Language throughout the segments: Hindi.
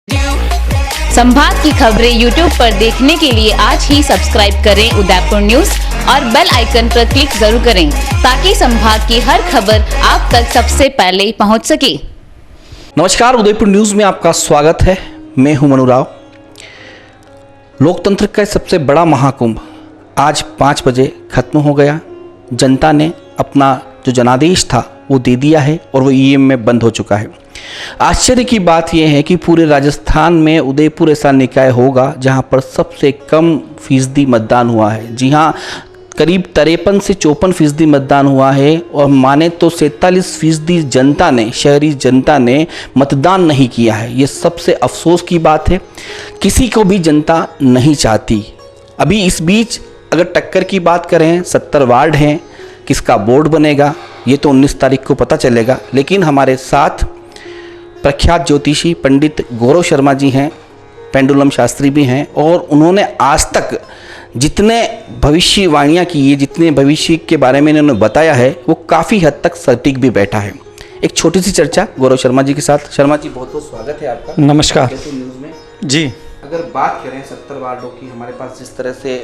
संभाग की खबरें यूट्यूब पर देखने के लिए आज ही सब्सक्राइब करें उदयपुर न्यूज और बेल आइकन पर क्लिक जरूर करें ताकि संभाग की हर खबर आप तक सबसे पहले पहुंच सके। नमस्कार, उदयपुर न्यूज में आपका स्वागत है। मैं हूं मनु राव। लोकतंत्र का सबसे बड़ा महाकुंभ आज 5 बजे खत्म हो गया। जनता ने अपना जो जनादेश था वो दे दिया है और वो ईवीएम में बंद हो चुका है। आश्चर्य की बात यह है कि पूरे राजस्थान में उदयपुर ऐसा निकाय होगा जहां पर सबसे कम फीसदी मतदान हुआ है। जी हां, करीब 53 से 54% मतदान हुआ है और माने तो 47% जनता ने, शहरी जनता ने मतदान नहीं किया है। ये सबसे अफसोस की बात है। किसी को भी जनता नहीं चाहती। अभी इस बीच अगर टक्कर की बात करें, 70 वार्ड हैं, किसका बोर्ड बनेगा ये तो 19 तारीख को पता चलेगा। लेकिन हमारे साथ प्रख्यात ज्योतिषी पंडित गौरव शर्मा जी हैं, पेंडुलम शास्त्री भी हैं और उन्होंने आज तक जितने भविष्यवाणियाँ की है, जितने भविष्य के बारे में इन्होंने बताया है, वो काफ़ी हद तक सटीक भी बैठा है। एक छोटी सी चर्चा गौरव शर्मा जी के साथ। शर्मा जी, बहुत बहुत स्वागत है आपका। नमस्कार न्यूज़ में जी। अगर बात करें 70 वार्डों की, हमारे पास जिस तरह से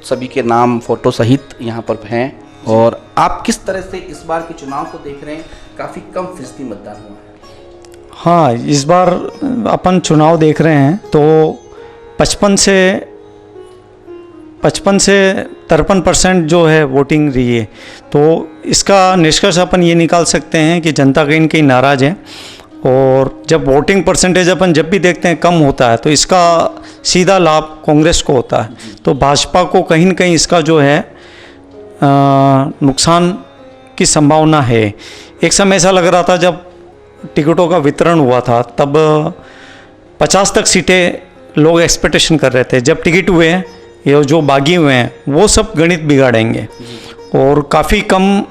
सभी के नाम फोटो सहित यहाँ पर हैं, और आप किस तरह से इस बार के चुनाव को देख रहे हैं? काफ़ी कम फीसदी मतदान हुआ है। हाँ, इस बार अपन चुनाव देख रहे हैं तो 55 से 53% जो है वोटिंग रही है। तो इसका निष्कर्ष अपन ये निकाल सकते हैं कि जनता कहीं न कहीं नाराज़ है। और जब वोटिंग परसेंटेज अपन जब भी देखते हैं कम होता है तो इसका सीधा लाभ कांग्रेस को होता है। तो भाजपा को कहीं न कहीं इसका जो है नुकसान की संभावना है। एक समय ऐसा लग रहा था जब टिकटों का वितरण हुआ था तब 50 तक सीटें लोग एक्सपेक्टेशन कर रहे थे। जब टिकट हुए हैं ये जो बागी हुए हैं वो सब गणित बिगाड़ेंगे और काफ़ी कम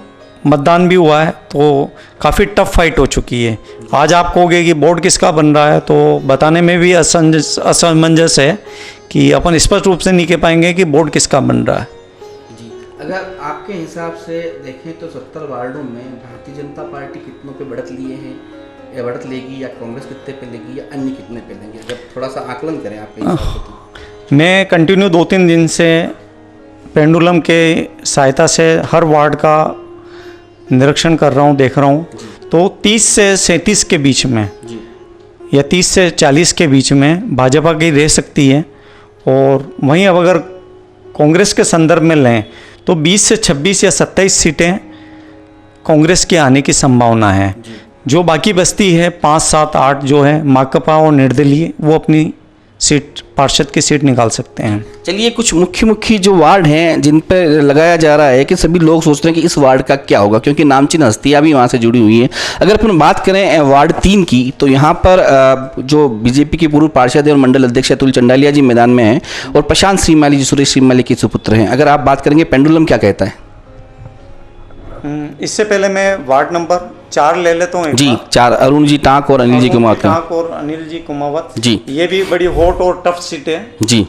मतदान भी हुआ है। तो काफ़ी टफ फाइट हो चुकी है। आज आप कहोगे कि बोर्ड किसका बन रहा है तो बताने में भी असमंजस है कि अपन स्पष्ट रूप से नहीं कह पाएंगे कि बोर्ड किसका बन रहा है। अगर आपके हिसाब से देखें तो 70 वार्डों में भारतीय जनता पार्टी कितनों पे बढ़त लिए हैं, या बढ़त लेगी, या कांग्रेस कितने पे लेगी, या अन्य कितने पे लेंगे? जब थोड़ा सा आकलन करें आपके हिसाब से तो। मैं कंटिन्यू 2-3 दिन से पेंडुलम के सहायता से हर वार्ड का निरीक्षण कर रहा हूँ, देख रहा हूँ। तो 30 से 37 के बीच में या 30 से 40 के बीच में भाजपा की रह सकती है। और वहीं अब अगर कांग्रेस के संदर्भ में लें तो 20 से 26 या 27 सीटें कांग्रेस के आने की संभावना है। जो बाकी बस्ती है 5, 7, 8 जो है माकपा और निर्दलीय, वो अपनी सीट, पार्षद की सीट निकाल सकते हैं। चलिए, कुछ मुख्य जो वार्ड हैं जिन पर लगाया जा रहा है कि सभी लोग सोचते हैं कि इस वार्ड का क्या होगा, क्योंकि नामचीन हस्तियाँ भी वहाँ से जुड़ी हुई हैं। अगर अपन बात करें वार्ड 3 की तो यहाँ पर जो बीजेपी के पूर्व पार्षद और मंडल अध्यक्ष अतुल चंडालिया जी मैदान में हैं और प्रशांत श्रीमाली जी सुरेश श्रीमाली के सुपुत्र हैं। अगर आप बात करेंगे पेंडुलम क्या कहता है? इससे पहले मैं वार्ड नंबर 4 ले लेता हूँ जी। 4 अरुण जी टाँक और अनिल जी कुमावत। टाँक और अनिल जी कुमावत जी। ये भी बड़ी हॉट और टफ सीट है जी।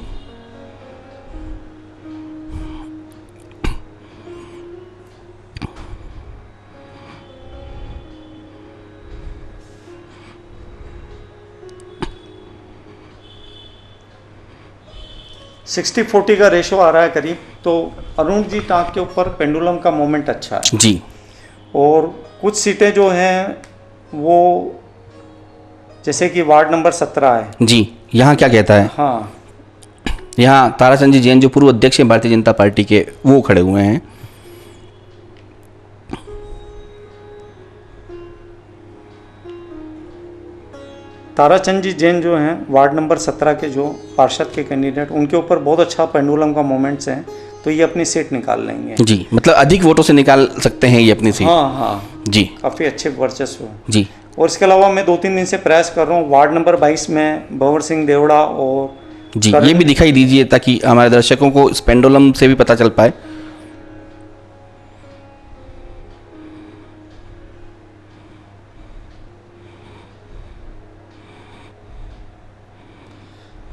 सिक्सटी 40 का रेशो आ रहा है करीब। तो अरुण जी टाँक के ऊपर पेंडुलम का मोमेंट अच्छा है जी। और कुछ सीटें जो हैं वो जैसे कि वार्ड नंबर 17 है जी, यहाँ क्या कहता है? हाँ, यहाँ ताराचंद जी जैन जो पूर्व अध्यक्ष हैं भारतीय जनता पार्टी के, वो खड़े हुए हैं। ताराचंद जी जैन जो हैं वार्ड नंबर 17 के जो पार्षद के कैंडिडेट, उनके ऊपर बहुत अच्छा पेंडुलम का मोमेंट्स हैं। तो ये अपनी सीट निकाल लेंगे जी। मतलब अधिक वोटों से निकाल सकते हैं ये अपनी सीट। हाँ जी, काफ़ी अच्छे वर्चस्व जी। और इसके अलावा मैं 2-3 दिन से प्रयास कर रहा हूँ वार्ड नंबर 22 में भंवर सिंह देवड़ा और जी, ये भी दिखाई दीजिए ताकि हमारे दर्शकों को इस पेंडुलम से भी पता चल पाए।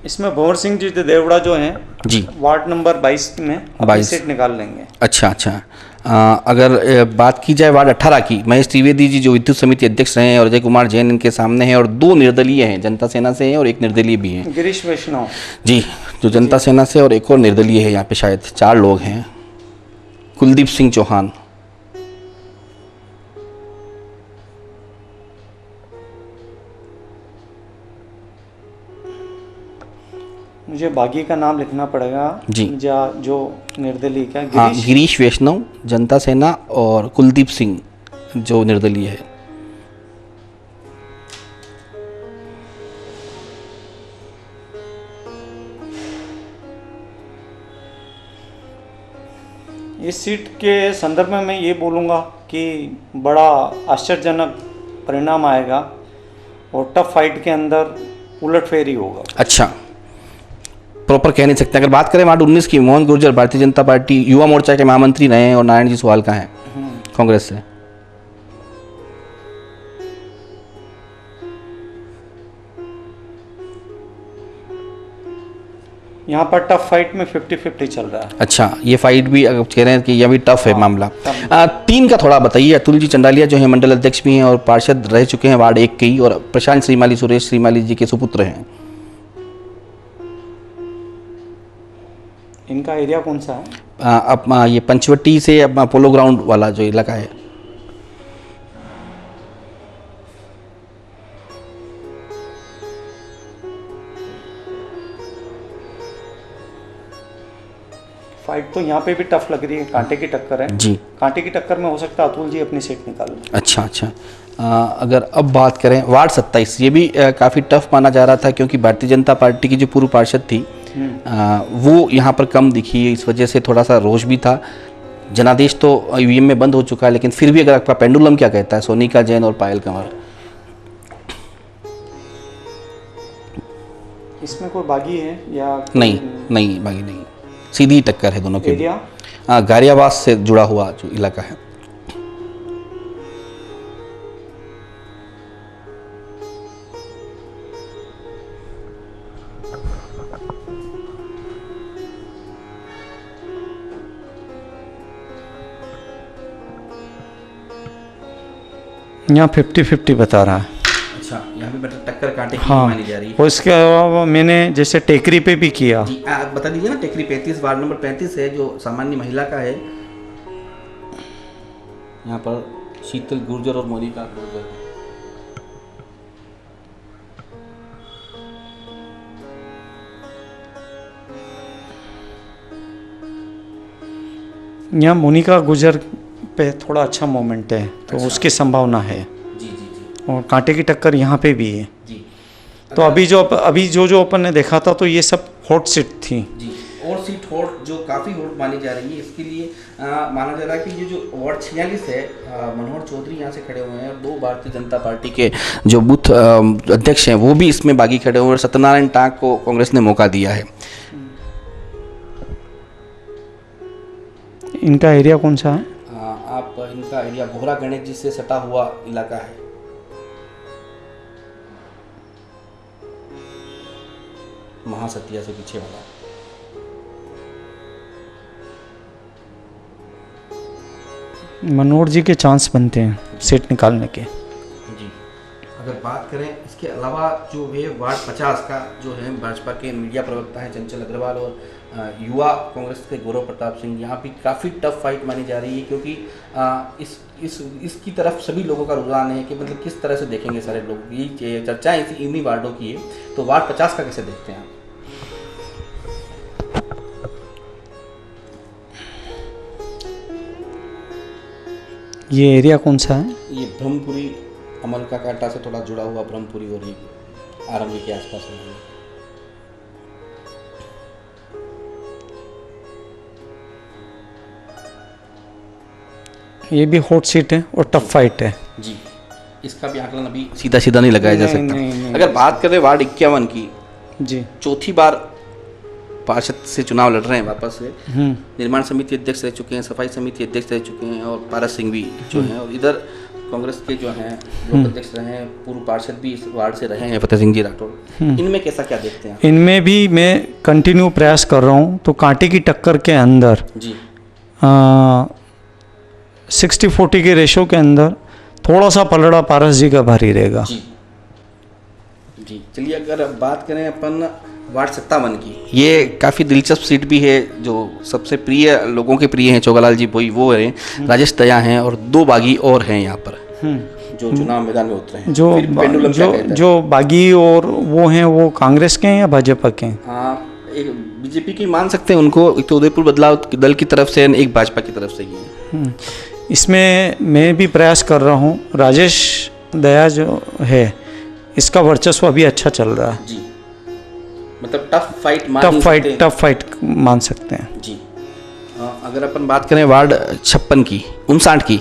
इसमें भंवर सिंह जी देवड़ा जो हैं जी वार्ड नंबर 22 में 22 सीट निकाल लेंगे। अच्छा अच्छा। अगर बात की जाए वार्ड 18 की, महेश त्रिवेदी जी जो विद्युत समिति अध्यक्ष रहे हैं और अजय कुमार जैन इनके सामने हैं, और 2 निर्दलीय हैं, जनता सेना से हैं और एक निर्दलीय भी हैं। गिरीश वैष्णव जी, जो जनता सेना से और एक और निर्दलीय है, यहाँ पे शायद 4 लोग हैं। कुलदीप सिंह चौहान। मुझे बागी का नाम लिखना पड़ेगा जी। जो निर्दलीय का हाँ, गिरीश वैष्णव जनता सेना और कुलदीप सिंह जो निर्दलीय है। इस सीट के संदर्भ में मैं ये बोलूँगा कि बड़ा आश्चर्यजनक परिणाम आएगा और टफ फाइट के अंदर उलटफेरी होगा। अच्छा, प्रॉपर कह नहीं सकते। अगर बात करें वार्ड 19 की, मोहन गुर्जर भारतीय जनता पार्टी युवा मोर्चा के महामंत्री रहे हैं और नारायण जी सुवाल का हैं कांग्रेस से। यहाँ पर टफ फाइट में 50-50 चल रहा है। अच्छा, ये फाइट भी अगर कह रहे हैं कि यह भी टफ है मामला। 3 का थोड़ा बताइए। अतुल जी चंडालिया जो है मंडल अध्यक्ष भी हैं और पार्षद रह चुके हैं वार्ड 1 के ही, और प्रशांत श्रीमाली सुरेश श्रीमाली जी के सुपुत्र हैं। इनका एरिया कौन सा है? अब ये पंचवटी से अपना पोलो ग्राउंड वाला जो इलाका है। फाइट तो यहाँ पे भी टफ लग रही है, कांटे की टक्कर है जी। कांटे की टक्कर में हो सकता है अतुल जी अपनी सीट निकाल लें। अच्छा अच्छा। अगर अब बात करें वार्ड 27, ये भी काफ़ी टफ माना जा रहा था क्योंकि भारतीय जनता पार्टी की जो पूर्व पार्षद थी वो यहाँ पर कम दिखी, इस वजह से थोड़ा सा रोष भी था। जनादेश तो ईवीएम में बंद हो चुका है, लेकिन फिर भी अगर आपका पेंडुलम क्या कहता है, सोनिका जैन और पायल कंवर। इसमें कोई बागी है या नहीं नहीं, बागी नहीं, सीधी टक्कर है दोनों के। एरिया गारियावास से जुड़ा हुआ जो इलाका है। यहाँ 50-50 बता रहा है। अच्छा, यहाँ पे टक्कर कांटे की हाँ, मानी जा रही है। और इसके अलावा मैंने जैसे टेकरी पे भी किया। जी, आप बता दीजिए ना। टेकरी 35 वार्ड नंबर 35 है जो सामान्य महिला का है। यहाँ पर शीतल गुर्जर और मोनिका गुर्जर। यहाँ मोनिका गुजर पे थोड़ा अच्छा मोमेंट है, तो अच्छा। उसकी संभावना है। जी जी जी और कांटे की टक्कर यहाँ पे भी है। जी। तो अभी जो अपन ने देखा था तो ये सब हॉट सीट थी। जी, और सीट हॉट जो काफ़ी हॉट मानी जा रही है, इसके लिए माना जा रहा है कि ये जो वार्ड 46 है, मनोहर चौधरी यहाँ से खड़े हुए हैं और 2 भारतीय जनता पार्टी के जो बूथ अध्यक्ष हैं वो भी इसमें बागी खड़े हुए हैं, और सत्यनारायण टांक को कांग्रेस ने मौका दिया है। इनका एरिया कौन सा है? आप इनका एरिया भोरा गणेश जी से सटा हुआ इलाका है। महासतिया से पीछे वाला। मनोहर जी के चांस बनते हैं सीट निकालने के। जी, अगर बात करें इसके अलावा जो है वार्ड 50 का जो है भाजपा के मीडिया प्रवक्ता हैं चंचल अग्रवाल और युवा कांग्रेस के गौरव प्रताप सिंह, यहाँ भी काफ़ी टफ फाइट मानी जा रही है क्योंकि इसकी तरफ सभी लोगों का रुझान है कि मतलब किस तरह से देखेंगे सारे लोग। ये चर्चा इन्हीं वार्डों की है। तो वार्ड 50 का कैसे देखते हैं आप? ये एरिया कौन सा है? ये ब्रह्मपुरी, अमल का कांटा से थोड़ा जुड़ा हुआ ब्रह्मपुरी और ये आरंभी के आसपास है। ये भी हॉट सीट है और टफ फाइट है। जी, इसका भी आकलन अभी सीधा सीधा नहीं लगाया जा सकता। नहीं, अगर बात करें वार्ड 51 की, जी, चौथी बार पार्षद से चुनाव लड़ रहे हैं वापस से। निर्माण समिति अध्यक्ष रह चुके हैं, सफाई समिति अध्यक्ष रह चुके हैं और पारस सिंह भी जो हैं, और इधर कांग्रेस के जो हैं लोक अध्यक्ष रहे हैं, पूर्व पार्षद भी इस वार्ड से रहे हैं, फतेह सिंह जी राठौर। इनमें कैसा क्या देखते हैं? इनमें भी मैं कंटिन्यू प्रयास कर रहा हूँ। तो कांटे की टक्कर के अंदर जी, 60-40 के रेशो के अंदर थोड़ा सा पलड़ा पारस जी का भारी रहेगा। जी जी, चलिए अगर बात करें अपन वार्ड 57 की, ये काफ़ी दिलचस्प सीट भी है। जो सबसे प्रिय लोगों के प्रिय हैं चोगालाल जी वो हैं, राजेश दया हैं और 2 बागी और हैं यहाँ पर जो चुनाव मैदान में उतरे हैं। जो बागी और वो हैं वो कांग्रेस के हैं या भाजपा के हैं? हाँ, एक बीजेपी की मान सकते हैं उनको, एक तो उदयपुर बदलाव दल की तरफ से, एक भाजपा की तरफ से ही। इसमें मैं भी प्रयास कर रहा हूँ। राजेश दया जो है इसका वर्चस्व अभी अच्छा चल रहा है जी, मतलब टफ फाइट मान सकते हैं जी। अगर अपन बात करें वार्ड 56 की, 59 की,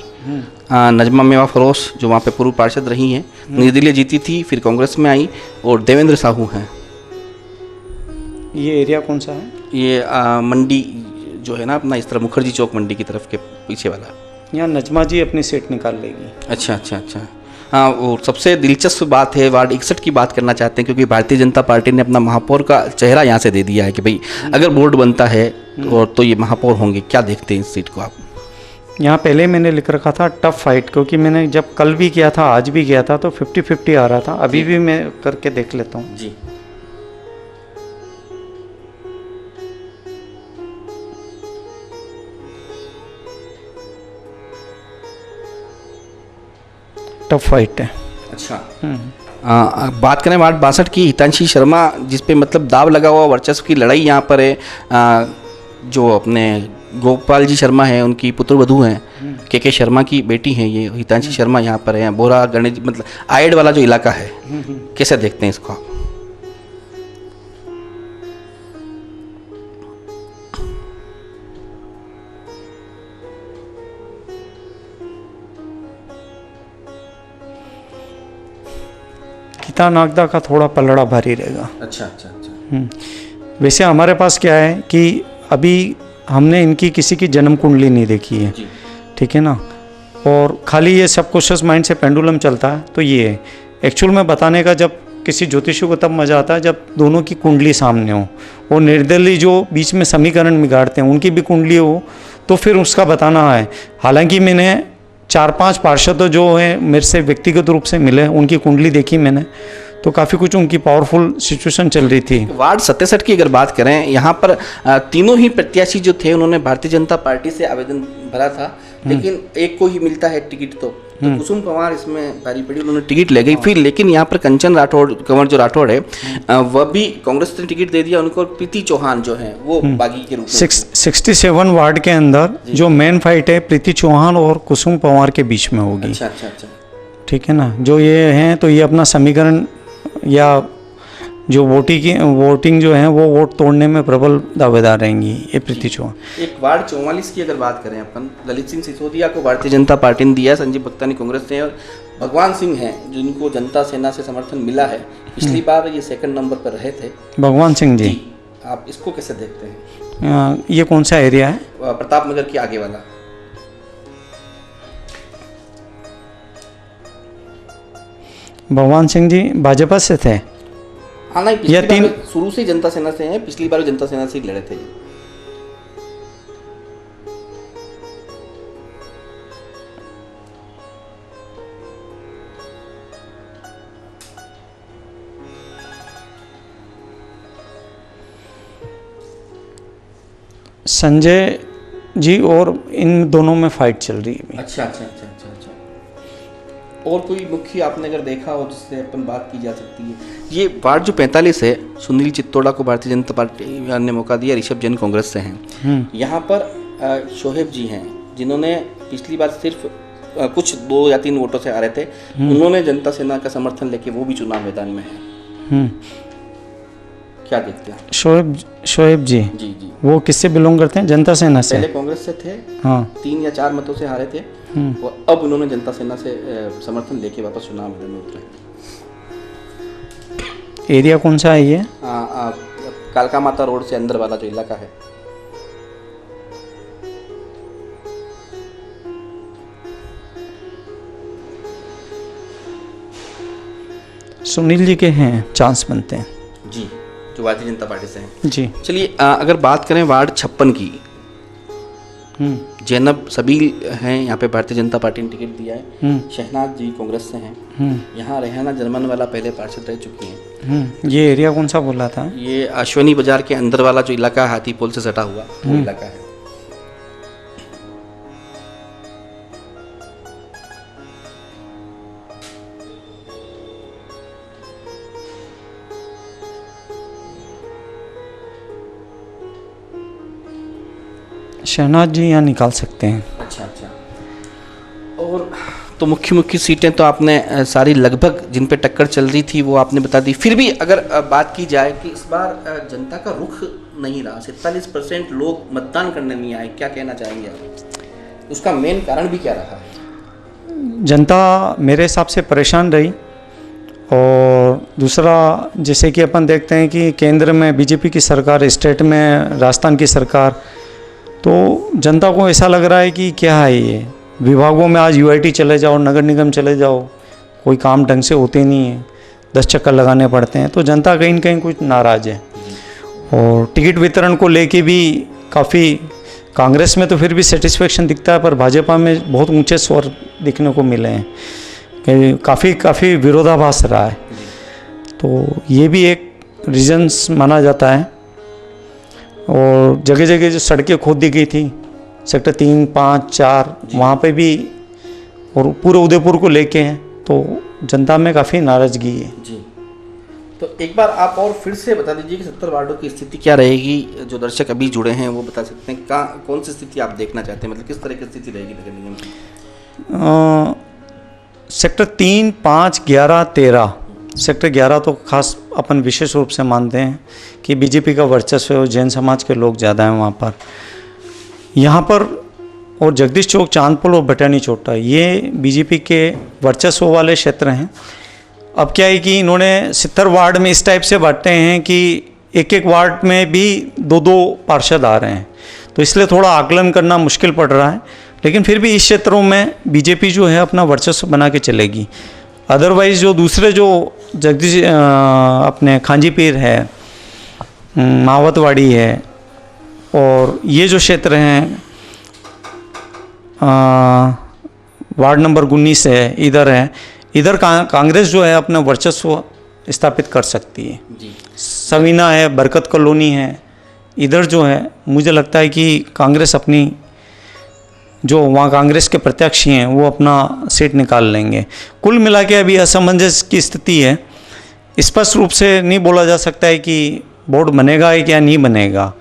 नजमा मेवा फरोश जो वहाँ पे पूर्व पार्षद रही हैं, निर्दलीय जीती थी, फिर कांग्रेस में आई, और देवेंद्र साहू हैं। ये एरिया कौन सा है? ये मंडी जो है ना अपना, इस तरह मुखर्जी चौक मंडी की तरफ के पीछे वाला। यहाँ नजमा जी अपनी सीट निकाल लेगी। अच्छा अच्छा अच्छा। हाँ, और सबसे दिलचस्प बात है वार्ड 61 की बात करना चाहते हैं, क्योंकि भारतीय जनता पार्टी ने अपना महापौर का चेहरा यहाँ से दे दिया है कि भाई अगर बोर्ड बनता है और तो ये महापौर होंगे। क्या देखते हैं इस सीट को आप? यहाँ पहले मैंने लिख रखा था टफ फाइट, क्योंकि मैंने जब कल भी किया था आज भी किया था तो 50-50 आ रहा था। अभी भी मैं करके देख लेता हूँ जी। टफ फाइट है। अच्छा। बात करें वार्ड 62 की, हितांशी शर्मा जिस पे मतलब दाव लगा हुआ वर्चस्व की लड़ाई यहाँ पर है। जो अपने गोपाल जी शर्मा हैं उनकी पुत्रवधू हैं, के शर्मा की बेटी हैं ये हितांशी शर्मा यहाँ पर हैं। बोरा गणेश मतलब आयड वाला जो इलाका है, कैसे देखते हैं इसको आप? गीता नागदा का थोड़ा पलड़ा भारी रहेगा। अच्छा अच्छा अच्छा। वैसे हमारे पास क्या है कि अभी हमने इनकी किसी की जन्म कुंडली नहीं देखी है, ठीक है ना, और खाली ये सबकॉन्शियस माइंड से पेंडुलम चलता है। तो ये है एक्चुअल में बताने का, जब किसी ज्योतिषी को तब मज़ा आता है जब दोनों की कुंडली सामने हो, और निर्दलीय जो बीच में समीकरण बिगाड़ते हैं उनकी भी कुंडली हो, तो फिर उसका बताना है। हालांकि मैंने 4-5 पार्षद जो हैं मेरे से व्यक्तिगत रूप से मिले, उनकी कुंडली देखी मैंने, तो काफ़ी कुछ उनकी पावरफुल सिचुएशन चल रही थी। वार्ड 67 की अगर बात करें, यहाँ पर तीनों ही प्रत्याशी जो थे उन्होंने भारतीय जनता पार्टी से आवेदन भरा था, लेकिन एक को ही मिलता है टिकट। तो कुसुम पंवार इसमें भारी पड़ी, उन्होंने टिकट ले गई फिर। लेकिन यहाँ पर कंचन राठौड़, कंवर जो राठौड़ है, वह भी कांग्रेस ने टिकट दे दिया उनको। प्रीति चौहान जो है वो बागी के रूप में 67 वार्ड के अंदर जो मेन फाइट है प्रीति चौहान और कुसुम पंवार के बीच में होगी। अच्छा अच्छा अच्छा, ठीक है ना। जो ये हैं तो ये अपना समीकरण या जो वोटिंग जो है वो वोट तोड़ने में प्रबल दावेदार रहेंगी ये प्रीति चौहान। एक वार्ड 44 की अगर बात करें अपन, ललित सिंह सिसोदिया को भारतीय जनता पार्टी ने दिया, संजीव भक्तानी कांग्रेस ने, और भगवान सिंह हैं जिनको जनता सेना से समर्थन मिला है। पिछली बार ये 2nd नंबर पर रहे थे। भगवान सिंह जी, आप इसको कैसे देखते हैं? ये कौन सा एरिया है? प्रताप नगर के आगे वाला। भगवान सिंह जी भाजपा से थे? हाँ नहीं, पिछली बार शुरू से जनता सेना से हैं, पिछली बार जनता सेना से ही लड़े थे। संजय जी और इन दोनों में फाइट चल रही है। अच्छा अच्छा अच्छा अच्छा अच्छा। और कोई मुख्य आपने अगर देखा हो जिससे अपन बात की जा सकती है? ये वार्ड जो 45 है, सुनील चित्तौड़ा को भारतीय जनता पार्टी ने मौका दिया, ऋषभ जैन कांग्रेस से हैं। यहाँ पर शोहेब जी हैं जिन्होंने पिछली बार सिर्फ कुछ 2 या 3 वोटों से आ रहे थे, उन्होंने जनता सेना का समर्थन लेके वो भी चुनाव मैदान में है। क्या देखते हैं? शोएब जी जी वो किससे बिलोंग करते हैं? जनता सेना से। पहले कांग्रेस से थे, हाँ 3 या 4 मतों से हारे थे, और अब उन्होंने जनता सेना से समर्थन लेके वापस चुनाव मैदान में उतरे। एरिया कौन सा है ये? कालका माता रोड से अंदर वाला जो इलाका है। सुनील जी के हैं चांस बनते हैं जी, जो भारतीय जनता पार्टी से हैं जी। चलिए अगर बात करें वार्ड 56 की, जैनब सबील हैं यहाँ पे, भारतीय जनता पार्टी ने टिकट दिया है। शहनाज जी कांग्रेस से हैं। यहाँ रेहाना जर्मन वाला पहले पार्षद रह चुकी हैं। ये एरिया कौन सा बोला था? ये अश्वनी बाजार के अंदर वाला जो इलाका है, हाथी पोल से सटा हुआ वो इलाका है। शहनाज जी यहाँ निकाल सकते हैं। अच्छा अच्छा। और तो मुख्य सीटें तो आपने सारी लगभग जिन पे टक्कर चल रही थी वो आपने बता दी। फिर भी अगर बात की जाए कि इस बार जनता का रुख नहीं रहा, 47% लोग मतदान करने नहीं आए, क्या कहना चाहेंगे आप? उसका मेन कारण भी क्या रहा है? जनता मेरे हिसाब से परेशान रही, और दूसरा जैसे कि अपन देखते हैं कि केंद्र में बीजेपी की सरकार, स्टेट में राजस्थान की सरकार, तो जनता को ऐसा लग रहा है कि क्या है ये, विभागों में आज यूआईटी चले जाओ, नगर निगम चले जाओ, कोई काम ढंग से होते नहीं है, 10 चक्कर लगाने पड़ते हैं। तो जनता कहीं न कहीं कुछ नाराज़ है। और टिकट वितरण को लेके भी काफ़ी, कांग्रेस में तो फिर भी सेटिस्फेक्शन दिखता है, पर भाजपा में बहुत ऊंचे स्वर दिखने को मिले हैं कि काफ़ी विरोधाभास रहा है। तो ये भी एक रीजन्स माना जाता है। और जगह जगह जो सड़कें खोद दी गई थी, सेक्टर 3, 5, 4, वहाँ पे भी, और पूरे उदयपुर को लेके हैं, तो जनता में काफ़ी नाराज़गी है। जी, तो एक बार आप और फिर से बता दीजिए कि 70 वार्डों की स्थिति क्या रहेगी। जो दर्शक अभी जुड़े हैं वो बता सकते हैं कौन सी स्थिति आप देखना चाहते हैं, मतलब किस तरह की स्थिति रहेगी नगर निगम की? सेक्टर 3, 5, 11, 13, सेक्टर 11 तो खास अपन विशेष रूप से मानते हैं कि बीजेपी का वर्चस्व है और जैन समाज के लोग ज़्यादा हैं वहाँ पर। यहाँ पर और जगदीश चौक, चांदपुर और बटानी चोटा, ये बीजेपी के वर्चस्व वाले क्षेत्र हैं। अब क्या है कि इन्होंने 70 वार्ड में इस टाइप से बांटे हैं कि एक एक वार्ड में भी 2-2 पार्षद आ रहे हैं, तो इसलिए थोड़ा आकलन करना मुश्किल पड़ रहा है। लेकिन फिर भी इस क्षेत्रों में बीजेपी जो है अपना वर्चस्व बना के चलेगी। अदरवाइज़ जो दूसरे जो जगदीश अपने खांजी पीर है, मावतवाड़ी है, और ये जो क्षेत्र हैं वार्ड नंबर 19 है, इधर कांग्रेस जो है अपना वर्चस्व स्थापित कर सकती है। सवीना है, बरकत कॉलोनी है, इधर जो है मुझे लगता है कि कांग्रेस अपनी, जो वहाँ कांग्रेस के प्रत्याशी हैं वो अपना सीट निकाल लेंगे। कुल मिला के अभी असमंजस की स्थिति है। स्पष्ट रूप से नहीं बोला जा सकता है कि बोर्ड बनेगा या नहीं बनेगा।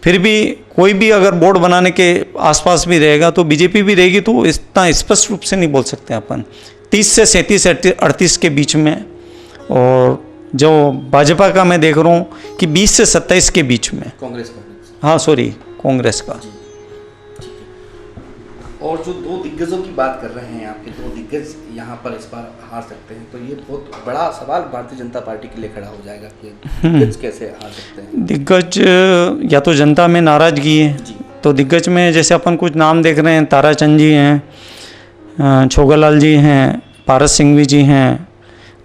फिर भी कोई भी अगर बोर्ड बनाने के आसपास भी रहेगा तो बीजेपी भी रहेगी, तो इतना स्पष्ट रूप से नहीं बोल सकते अपन। 30 से 37, 38 के बीच में, और जो भाजपा का मैं देख रहा हूँ कि 20 से 27 के बीच में। कांग्रेस का। और जो 2 दिग्गजों की बात कर रहे हैं, आपके 2 दिग्गज यहाँ पर इस बार हार सकते हैं, तो ये बहुत बड़ा सवाल भारतीय जनता पार्टी के लिए खड़ा हो जाएगा कि दिग्गज कैसे हार सकते हैं। दिग्गज या तो जनता में नाराजगी है, तो दिग्गज में जैसे अपन कुछ नाम देख रहे हैं, ताराचंद जी हैं, छोगालाल जी हैं, पारस सिंघवी जी हैं,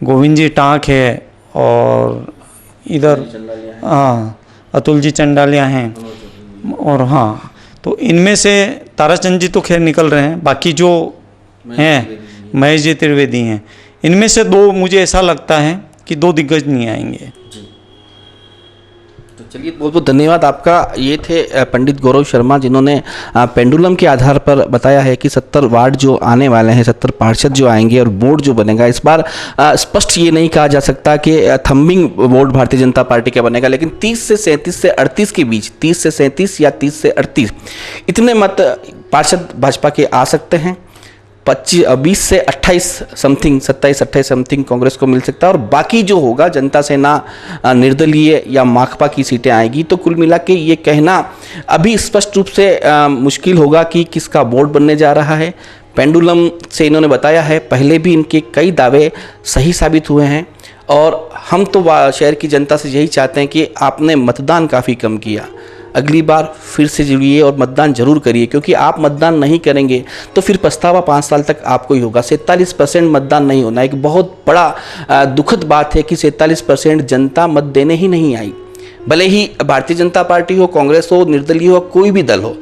गोविंद जी टाँक है, और इधर अतुल जी चंडालिया हैं, और हाँ, तो इनमें से ताराचंद जी तो खैर निकल रहे हैं, बाकी जो हैं महेश जी त्रिवेदी हैं, इनमें से 2 मुझे ऐसा लगता है कि 2 दिग्गज नहीं आएंगे। तो चलिए, बहुत बहुत धन्यवाद आपका। ये थे पंडित गौरव शर्मा, जिन्होंने पेंडुलम के आधार पर बताया है कि 70 वार्ड जो आने वाले हैं, 70 पार्षद जो आएंगे और बोर्ड जो बनेगा, इस बार स्पष्ट ये नहीं कहा जा सकता कि thumbing board Bharatiya Janata party का बनेगा, लेकिन 30 से 37 से 38 के बीच, 30 से 37 या 30 से 38 इतने मत पार्षद भाजपा के आ सकते हैं। 20 से 28 समथिंग, 27-28 समथिंग कांग्रेस को मिल सकता है, और बाकी जो होगा जनता सेना, निर्दलीय या माकपा की सीटें आएगी। तो कुल मिला के ये कहना अभी स्पष्ट रूप से मुश्किल होगा कि किसका बोर्ड बनने जा रहा है। पेंडुलम से इन्होंने बताया है, पहले भी इनके कई दावे सही साबित हुए हैं, और हम तो शहर की जनता से यही चाहते हैं कि आपने मतदान काफ़ी कम किया, अगली बार फिर से जुड़िए और मतदान जरूर करिए, क्योंकि आप मतदान नहीं करेंगे तो फिर पछतावा 5 साल तक आपको ही होगा। 47% मतदान नहीं होना एक बहुत बड़ा दुखद बात है कि 47% जनता मत देने ही नहीं आई। भले ही भारतीय जनता पार्टी हो, कांग्रेस हो, निर्दलीय हो, कोई भी दल हो,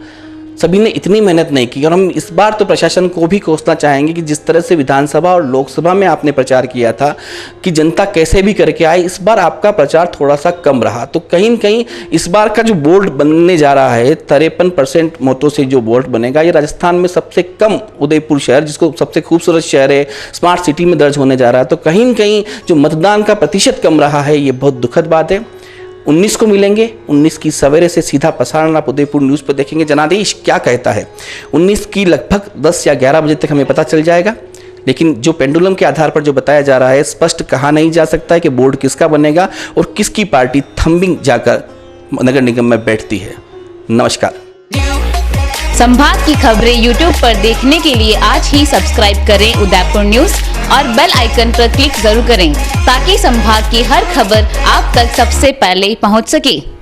सभी ने इतनी मेहनत नहीं की। और हम इस बार तो प्रशासन को भी कोसना चाहेंगे कि जिस तरह से विधानसभा और लोकसभा में आपने प्रचार किया था कि जनता कैसे भी करके आए, इस बार आपका प्रचार थोड़ा सा कम रहा। तो कहीं न कहीं इस बार का जो बोर्ड बनने जा रहा है 53% मतों से जो बोर्ड बनेगा, ये राजस्थान में सबसे कम उदयपुर शहर, जिसको सबसे खूबसूरत शहर है, स्मार्ट सिटी में दर्ज होने जा रहा है। तो कहीं न कहीं जो मतदान का प्रतिशत कम रहा है, ये बहुत दुखद बात है। 19 को मिलेंगे, 19 की सवेरे से सीधा प्रसारण आप उदयपुर न्यूज़ पर देखेंगे जनादेश क्या कहता है। 19 की लगभग 10 या 11 बजे तक हमें पता चल जाएगा। लेकिन जो पेंडुलम के आधार पर जो बताया जा रहा है, स्पष्ट कहा नहीं जा सकता है कि बोर्ड किसका बनेगा और किसकी पार्टी थंबिंग जाकर नगर निगम में बैठती है। नमस्कार। संभाग की खबरें YouTube पर देखने के लिए आज ही सब्सक्राइब करें उदयपुर न्यूज़ और बेल आइकन पर क्लिक जरूर करें ताकि संभाग की हर खबर आप तक सबसे पहले पहुंच सके।